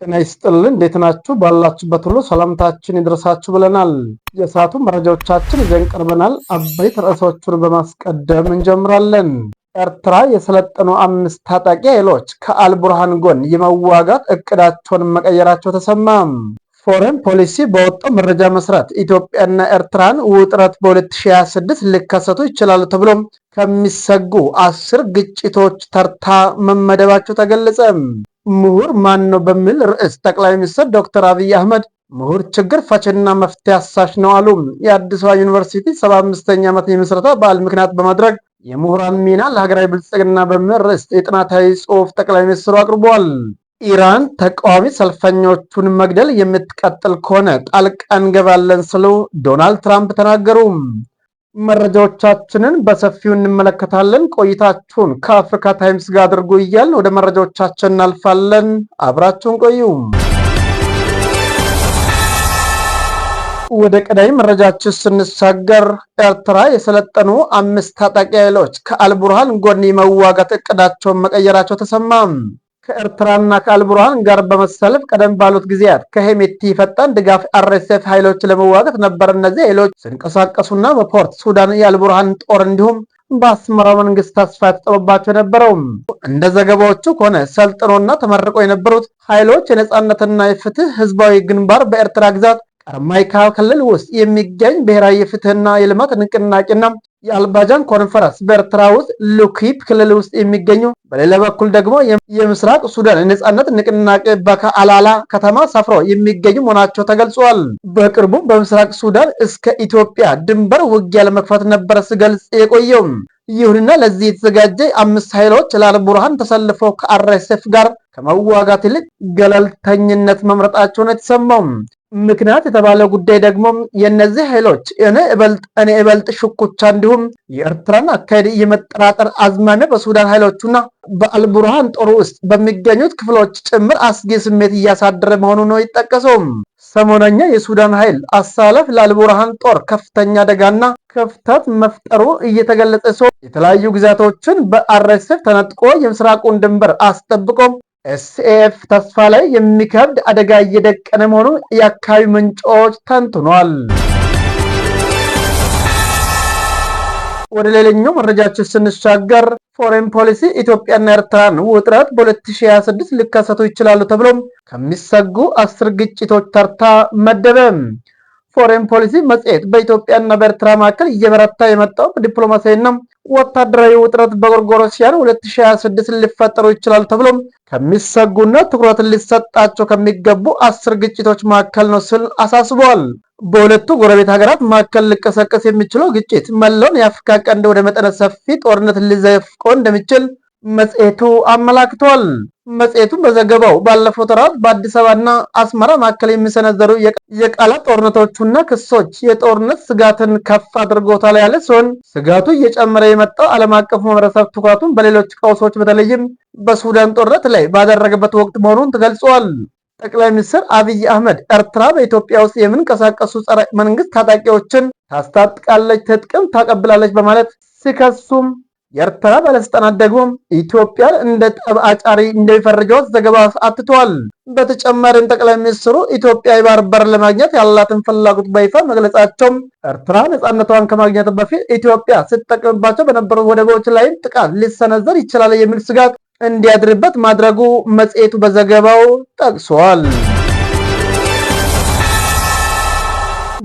ጤና ይስጥልን እንዴት ናችሁ? ባላችሁበት ሁሉ ሰላምታችን ይድረሳችሁ ብለናል። የሰዓቱ መረጃዎቻችን ይዘን ቀርበናል። አበይት ርዕሶቹን በማስቀደም እንጀምራለን። ኤርትራ የሰለጠኑ 5 ታጣቂ ኃይሎች ከአልቡርሃን ጎን የመዋጋት እቅዳቸውን መቀየራቸው ተሰማ። ፎሬን ፖሊሲ በወጣው መረጃ መሰረት ኢትዮጵያና ኤርትራን ውጥረት በ2026 ሊከሰቱ ይችላሉ ተብሎ ከሚሰጉ 10 ግጭቶች ተርታ መመደባቸው ተገለጸ። ምሁር ማን ነው በሚል ርዕስ ጠቅላይ ሚኒስትር ዶክተር አብይ አህመድ ምሁር ችግር ፈችና መፍትሄ አሳሽ ነው አሉ። የአዲስ አበባ ዩኒቨርሲቲ 75ኛ ዓመት የምስረታ በዓል ምክንያት በማድረግ የምሁራን ሚና ለሀገራዊ ብልጽግና በሚል ርዕስ የጥናታዊ ጽሑፍ ጠቅላይ ሚኒስትሩ አቅርበዋል። ኢራን ተቃዋሚ ሰልፈኞቹን መግደል የምትቀጥል ከሆነ ጣልቃ እንገባለን ሲሉ ዶናልድ ትራምፕ ተናገሩ። መረጃዎቻችንን በሰፊው እንመለከታለን። ቆይታችሁን ከአፍሪካ ታይምስ ጋር አድርጉ እያልን ወደ መረጃዎቻችን እናልፋለን። አብራችሁን ቆዩ። ወደ ቀዳሚ መረጃችን ስንሻገር ኤርትራ የሰለጠኑ 5 ታጣቂ ኃይሎች ከአልቡርሃን ጎን የመዋጋት እቅዳቸውን መቀየራቸው ተሰማ። ከኤርትራና ከአልቡርሃን ጋር በመሰለፍ ቀደም ባሉት ጊዜያት ከሄሜቲ ፈጣን ድጋፍ አርኤስኤፍ ኃይሎች ለመዋጋት ነበር እነዚህ ኃይሎች ሲንቀሳቀሱና በፖርት ሱዳን የአልቡርሃን ጦር እንዲሁም በአስመራው መንግስት ተስፋ የተጠበባቸው የነበረው። እንደ ዘገባዎቹ ከሆነ ሰልጥኖና ተመርቆ የነበሩት ኃይሎች የነጻነትና የፍትህ ህዝባዊ ግንባር በኤርትራ ግዛት ቀርማይካ ክልል ውስጥ የሚገኝ ብሔራዊ የፍትህና የልማት ንቅናቄና የአልባጃን ኮንፈረንስ በኤርትራ ውስጥ ሉኪፕ ክልል ውስጥ የሚገኙ፣ በሌላ በኩል ደግሞ የምስራቅ ሱዳን የነጻነት ንቅናቄ በከአላላ ከተማ ሰፍረው የሚገኙ መሆናቸው ተገልጿል። በቅርቡ በምስራቅ ሱዳን እስከ ኢትዮጵያ ድንበር ውጊያ ለመክፈት ነበረ ሲገልጽ የቆየው። ይሁንና ለዚህ የተዘጋጀ 5 ኃይሎች ለአልቡርሃን ተሰልፈው ከአርኤስኤፍ ጋር ከመዋጋት ይልቅ ገለልተኝነት መምረጣቸው ነው የተሰማው። ምክንያት የተባለው ጉዳይ ደግሞ የነዚህ ኃይሎች እኔ እበልጥ ሽኩቻ እንዲሁም የኤርትራን አካሄድ የመጠራጠር አዝማሚያ በሱዳን ኃይሎቹና በአልቡርሃን ጦር ውስጥ በሚገኙት ክፍሎች ጭምር አስጊ ስሜት እያሳደረ መሆኑ ነው ይጠቀሰው። ሰሞነኛ የሱዳን ኃይል አሳለፍ ለአልቡርሃን ጦር ከፍተኛ አደጋና ክፍተት መፍጠሩ እየተገለጸ ሲሆን የተለያዩ ግዛቶችን በአርኤስኤፍ ተነጥቆ የምስራቁን ድንበር አስጠብቆ ኤስኤፍ ተስፋ ላይ የሚከብድ አደጋ እየደቀነ መሆኑ የአካባቢ ምንጮች ተንትኗል። ወደ ሌላኛው መረጃችን ስንሻገር ፎሬን ፖሊሲ ኢትዮጵያና ኤርትራን ውጥረት በ2026 ሊከሰቱ ይችላሉ ተብሎ ከሚሰጉ 10 ግጭቶች ተርታ መደበ። ፎሬን ፖሊሲ መጽሔት በኢትዮጵያና በኤርትራ መካከል እየበረታ የመጣው ዲፕሎማሲያዊና ወታደራዊ ውጥረት በጎርጎሮሲያን 2026 ሊፈጠሩ ይችላል ተብሎ ከሚሰጉና ትኩረት ሊሰጣቸው ከሚገቡ 10 ግጭቶች መካከል ነው ሲል አሳስቧል። በሁለቱ ጎረቤት ሀገራት መካከል ሊቀሰቀስ የሚችለው ግጭት መላውን የአፍሪካ ቀንድ ወደ መጠነ ሰፊ ጦርነት ሊዘፍቀው እንደሚችል መጽሔቱ አመላክቷል። መጽሔቱ በዘገባው ባለፈው ወራት በአዲስ አበባና አስመራ መካከል የሚሰነዘሩ የቃላት ጦርነቶችና ክሶች የጦርነት ስጋትን ከፍ አድርጎታል ያለ ሲሆን ስጋቱ እየጨመረ የመጣው ዓለም አቀፍ ማህበረሰብ ትኩረቱን በሌሎች ቀውሶች በተለይም በሱዳን ጦርነት ላይ ባደረገበት ወቅት መሆኑን ተገልጿል። ጠቅላይ ሚኒስትር አብይ አህመድ ኤርትራ በኢትዮጵያ ውስጥ የሚንቀሳቀሱ ጸረ መንግስት ታጣቂዎችን ታስታጥቃለች፣ ትጥቅም ታቀብላለች በማለት ሲከሱም የኤርትራ ባለስልጣናት ደግሞ ኢትዮጵያን እንደ ጠብ አጫሪ እንደሚፈርጇት ዘገባ አትቷል። በተጨማሪም ጠቅላይ ሚኒስትሩ ኢትዮጵያ የባህር በር ለማግኘት ያላትን ፍላጎት በይፋ መግለጻቸው ኤርትራ ነጻነቷን ከማግኘት በፊት ኢትዮጵያ ስትጠቀምባቸው በነበሩ ወደቦች ላይም ጥቃት ሊሰነዘር ይችላል የሚል ስጋት እንዲያድርበት ማድረጉ መጽሔቱ በዘገባው ጠቅሷል።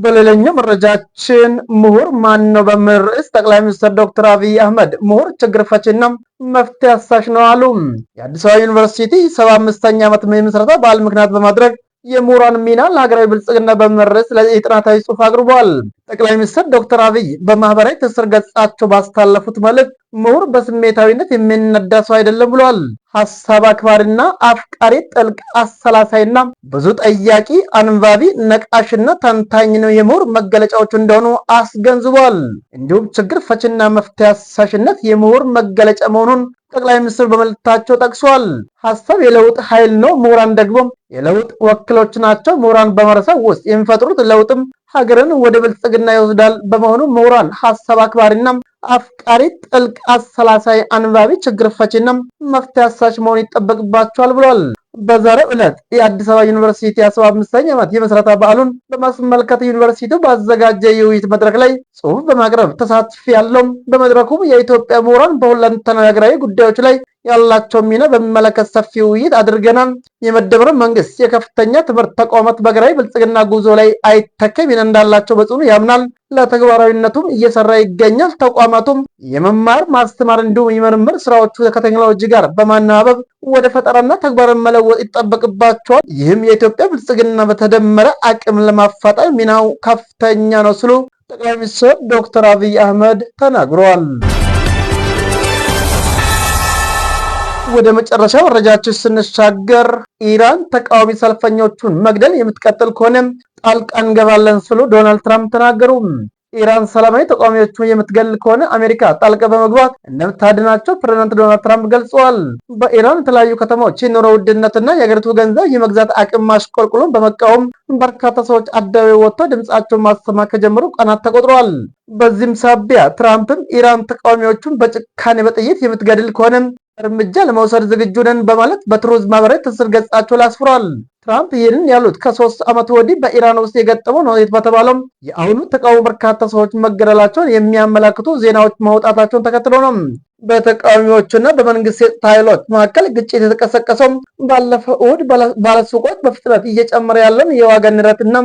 በሌላኛው መረጃችን ምሁር ማን ነው በሚል ርዕስ ጠቅላይ ሚኒስትር ዶክተር አብይ አህመድ ምሁር ችግር ፈችና መፍትሄ አሳሽ ነው አሉ። የአዲስ አበባ ዩኒቨርሲቲ 75ኛ ዓመት የምስረታ በዓል ምክንያት በማድረግ የምሁራን ሚና ለሀገራዊ ብልጽግና በሚል ርዕስ የጥናታዊ ጽሑፍ አቅርበዋል። ጠቅላይ ሚኒስትር ዶክተር አብይ በማህበራዊ ትስስር ገጻቸው ባስተላለፉት መልእክት ምሁር በስሜታዊነት የሚነዳ ሰው አይደለም ብሏል። ሀሳብ አክባሪና አፍቃሪ፣ ጥልቅ አሰላሳይና ብዙ ጠያቂ፣ አንባቢ፣ ነቃሽና ተንታኝ ነው የምሁር መገለጫዎች እንደሆኑ አስገንዝቧል። እንዲሁም ችግር ፈችና መፍትሄ አሳሽነት የምሁር መገለጫ መሆኑን ጠቅላይ ሚኒስትር በመልእክታቸው ጠቅሷል። ሀሳብ የለውጥ ኃይል ነው፣ ምሁራን ደግሞ የለውጥ ወኪሎች ናቸው። ምሁራን በማህበረሰብ ውስጥ የሚፈጥሩት ለውጥም ሀገርን ወደ ብልጽግና ይወስዳል። በመሆኑ ምሁራን ሀሳብ አክባሪና አፍቃሪ፣ ጥልቅ አሰላሳይ፣ አንባቢ፣ ችግር ፈቺና መፍትሄ አሳሽ መሆን ይጠበቅባቸዋል ብሏል። በዛሬው ዕለት የአዲስ አበባ ዩኒቨርሲቲ 75ኛ ዓመት የምስረታ በዓሉን በማስመልከት ዩኒቨርሲቲው ባዘጋጀ የውይይት መድረክ ላይ ጽሑፍ በማቅረብ ተሳትፎ ያለው በመድረኩም የኢትዮጵያ ምሁራን በሁለንተናዊ ሀገራዊ ጉዳዮች ላይ ያላቸው ሚና በሚመለከት ሰፊ ውይይት አድርገናል። የመደመር መንግስት የከፍተኛ ትምህርት ተቋማት በሀገራዊ ብልጽግና ጉዞ ላይ አይተኬ ሚና እንዳላቸው በጽኑ ያምናል። ለተግባራዊነቱም እየሰራ ይገኛል። ተቋማቱም የመማር ማስተማር እንዲሁም የምርምር ስራዎቹ ከቴክኖሎጂ ጋር በማናበብ ወደ ፈጠራና ተግባርን መለወጥ ይጠበቅባቸዋል። ይህም የኢትዮጵያ ብልጽግና በተደመረ አቅም ለማፋጠን ሚናው ከፍተኛ ነው ሲሉ ጠቅላይ ሚኒስትር ዶክተር አብይ አህመድ ተናግረዋል። ወደ መጨረሻ መረጃችን ስንሻገር ኢራን ተቃዋሚ ሰልፈኞቹን መግደል የምትቀጥል ከሆነ ጣልቃ እንገባለን ሲሉ ዶናልድ ትራምፕ ተናገሩ። ኢራን ሰላማዊ ተቃዋሚዎቹን የምትገል ከሆነ አሜሪካ ጣልቃ በመግባት እንደምታድናቸው ፕሬዝዳንት ዶናልድ ትራምፕ ገልጸዋል። በኢራን የተለያዩ ከተሞች የኑሮ ውድነትና የሀገሪቱ ገንዘብ የመግዛት አቅም ማሽቆልቆሉን በመቃወም በርካታ ሰዎች አደባባይ ወጥተው ድምጻቸውን ማሰማት ከጀመሩ ቀናት ተቆጥረዋል። በዚህም ሳቢያ ትራምፕም ኢራን ተቃዋሚዎቹን በጭካኔ በጥይት የምትገድል ከሆነ እርምጃ ለመውሰድ ዝግጁ ነን በማለት በትሩዝ ማህበራዊ ትስስር ገጻቸው ላይ አስፍሯል። ትራምፕ ይህንን ያሉት ከ3 ዓመት ወዲህ በኢራን ውስጥ የገጠመው ነው በተባለው የአሁኑ ተቃውሞ በርካታ ሰዎች መገደላቸውን የሚያመላክቱ ዜናዎች ማውጣታቸውን ተከትሎ ነው። በተቃዋሚዎችና በመንግስት የጸጥታ ኃይሎች መካከል ግጭት የተቀሰቀሰው ባለፈው እሁድ ባለሱቆች በፍጥነት እየጨመረ ያለውን የዋጋ ንረትና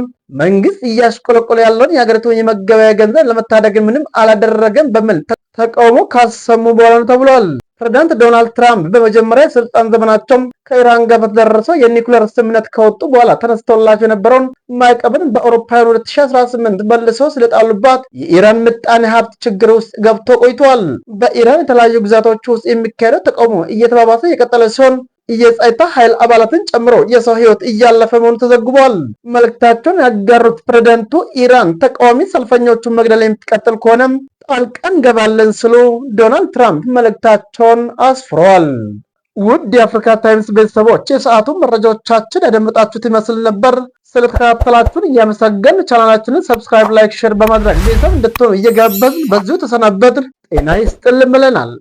መንግስት እያሽቆለቆለ ያለውን የሀገሪቱን የመገበያያ ገንዘብ ለመታደግ ምንም አላደረገም በሚል ተቃውሞ ካሰሙ በኋላ ነው ተብሏል። ፕሬዝዳንት ዶናልድ ትራምፕ በመጀመሪያ ስልጣን ዘመናቸው ከኢራን ጋር በተደረሰው የኒውክሌር ስምምነት ከወጡ በኋላ ተነስተውላቸው የነበረውን ማዕቀብን በአውሮፓውያን 2018 መልሰው ስለጣሉባት የኢራን ምጣኔ ሀብት ችግር ውስጥ ገብቶ ቆይቷል። በኢራን የተለያዩ ግዛቶች ውስጥ የሚካሄደው ተቃውሞ እየተባባሰ የቀጠለ ሲሆን የጸጥታ ኃይል አባላትን ጨምሮ የሰው ሕይወት እያለፈ መሆኑ ተዘግቧል። መልእክታቸውን ያጋሩት ፕሬዝዳንቱ ኢራን ተቃዋሚ ሰልፈኞቹን መግደል የምትቀጥል ከሆነም ጣልቃ እንገባለን ሲሉ ዶናልድ ትራምፕ መልእክታቸውን አስፍረዋል። ውድ የአፍሪካ ታይምስ ቤተሰቦች የሰዓቱ መረጃዎቻችን ያደመጣችሁት ይመስል ነበር። ስለተከታተላችሁን እያመሰገን ቻናላችንን ሰብስክራይብ፣ ላይክ፣ ሼር በማድረግ ቤተሰብ እንድትሆኑ እየጋበዝን በዚሁ ተሰናበትን። ጤና ይስጥልን ብለናል።